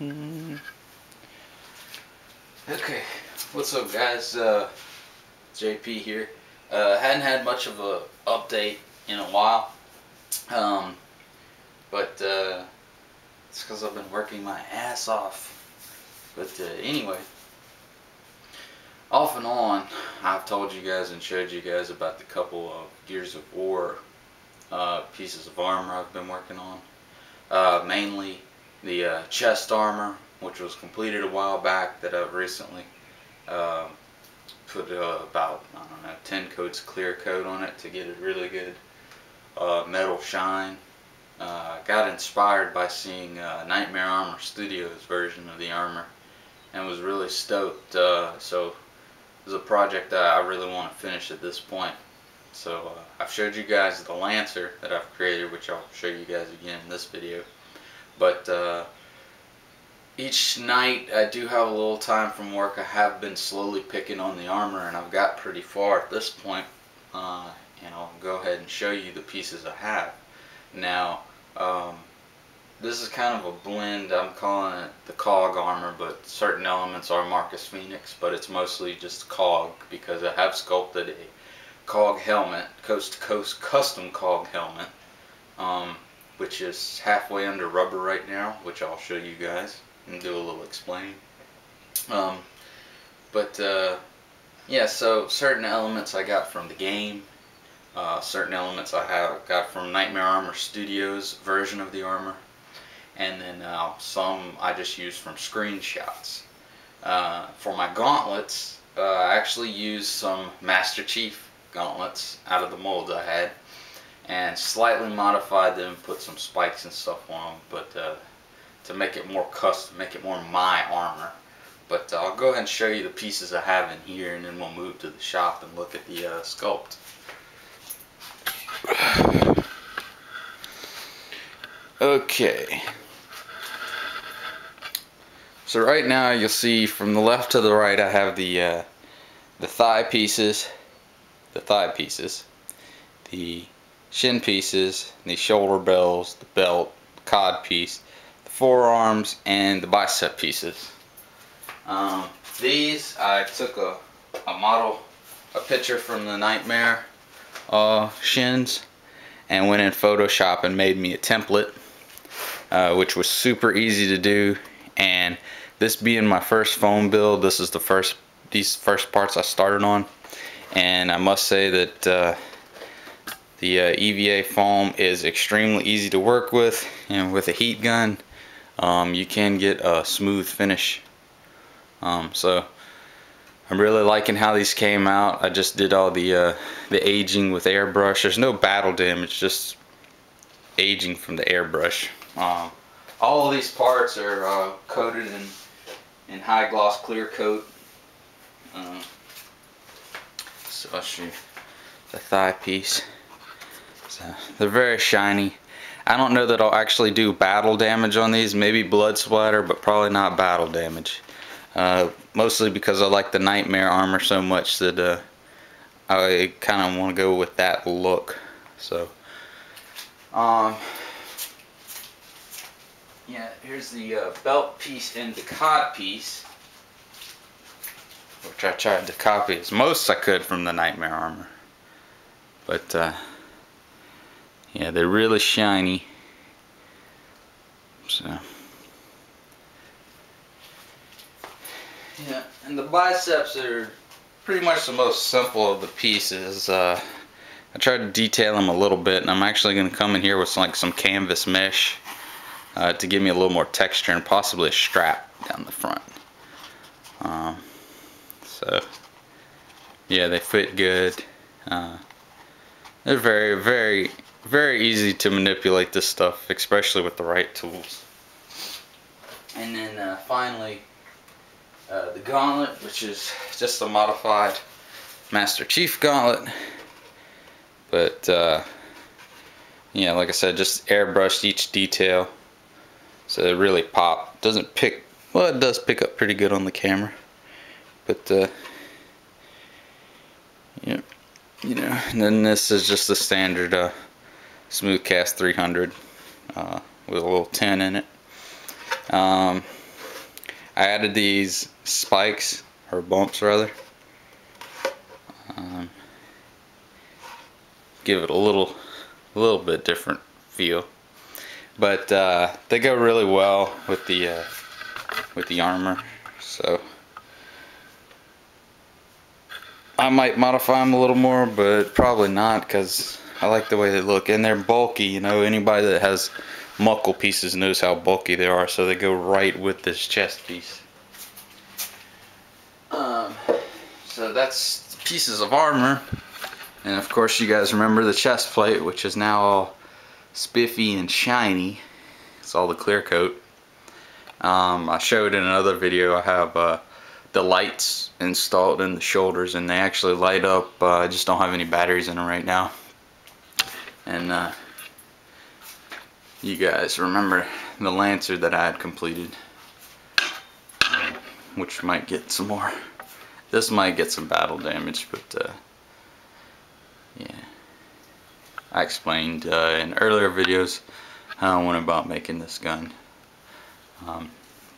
Okay, what's up guys? JP here. Hadn't had much of a update in a while, but it's because I've been working my ass off. But anyway, off and on, I've told you guys and showed you guys about the couple of Gears of War pieces of armor I've been working on. Mainly the chest armor, which was completed a while back, that I've recently put about, I don't know, 10 coats of clear coat on it to get a really good metal shine. Got inspired by seeing Nightmare Armor Studios' version of the armor and was really stoked. So it's a project that I really want to finish at this point. So I've showed you guys the Lancer that I've created, which I'll show you guys again in this video. But each night I do have a little time from work. I have been slowly picking on the armor, and I've got pretty far at this point. And I'll go ahead and show you the pieces I have. Now, this is kind of a blend. I'm calling it the COG armor, but certain elements are Marcus Phoenix, but it's mostly just COG because I have sculpted a COG helmet, coast to coast custom COG helmet, which is halfway under rubber right now, which I'll show you guys and do a little explaining. Yeah, so certain elements I got from the game, certain elements I have got from Nightmare Armor Studios' version of the armor, and then some I just used from screenshots. For my gauntlets, I actually used some Master Chief gauntlets out of the molds I had and slightly modified them, put some spikes and stuff on them, but to make it more custom, make it more my armor. But I'll go ahead and show you the pieces I have in here, and then we'll move to the shop and look at the sculpt. Okay, so right now you'll see from the left to the right I have the thigh pieces, the shin pieces, the shoulder bells, the belt, the cod piece, the forearms, and the bicep pieces. These I took a picture from the Nightmare shins and went in Photoshop and made me a template, which was super easy to do. And this being my first foam build, this is these first parts I started on, and I must say that the EVA foam is extremely easy to work with, and with a heat gun you can get a smooth finish. So I'm really liking how these came out. I just did all the aging with airbrush. There's no battle damage, just aging from the airbrush. All of these parts are coated in high gloss clear coat. So I'll show you the thigh piece. So they're very shiny. I don't know that I'll actually do battle damage on these. Maybe blood splatter, but probably not battle damage. Mostly because I like the Nightmare armor so much that I kind of want to go with that look. So yeah, here's the belt piece and the cod piece, which I tried to copy as most I could from the Nightmare armor. But yeah, they're really shiny. So yeah, and the biceps are pretty much the most simple of the pieces. I tried to detail them a little bit, and I'm actually going to come in here with some canvas mesh to give me a little more texture, and possibly a strap down the front. So yeah, they fit good. They're very, very, very easy to manipulate this stuff, especially with the right tools. And then finally, the gauntlet, which is just a modified Master Chief gauntlet. But yeah, like I said, just airbrushed each detail, so it really pop. Doesn't pick, well, it does pick up pretty good on the camera, but yeah, you know. And then this is just the standard Smoothcast 300 with a little tin in it. I added these spikes, or bumps rather. Give it a little bit different feel, but they go really well with the armor. So I might modify them a little more, but probably not, because I like the way they look, and they're bulky. You know, anybody that has muckle pieces knows how bulky they are, so they go right with this chest piece. So that's pieces of armor, and of course you guys remember the chest plate, which is now all spiffy and shiny. It's all the clear coat. I showed in another video I have the lights installed in the shoulders, and they actually light up. I just don't have any batteries in them right now. And you guys remember the Lancer that I had completed, which might get some more. This might get some battle damage, but yeah. I explained in earlier videos how I went about making this gun.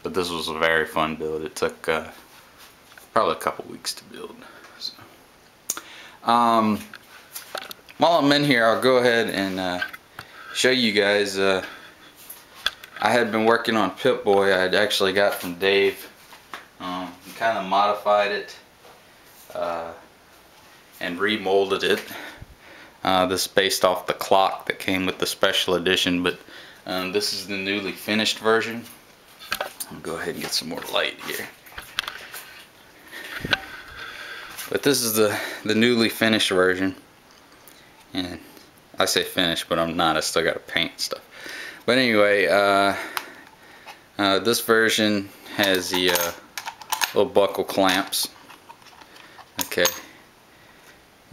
But this was a very fun build. It took probably a couple weeks to build. So, while I'm in here, I'll go ahead and show you guys. I had been working on Pip-Boy. I had actually got from Dave. Kind of modified it and remolded it. This is based off the clock that came with the special edition, but this is the newly finished version. I'll go ahead and get some more light here. But this is the newly finished version, and I say finished, but I'm not. I still got to paint stuff. But anyway, this version has the little buckle clamps. Okay,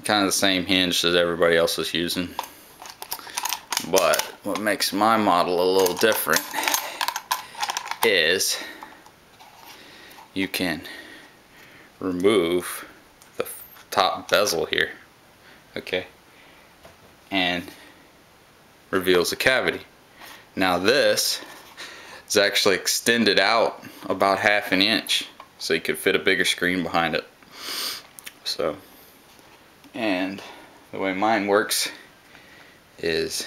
kind of the same hinge that everybody else is using, but what makes my model a little different is you can remove the top bezel here, okay, and reveals a cavity. Now this is actually extended out about ½ an inch, so you could fit a bigger screen behind it. So, and the way mine works is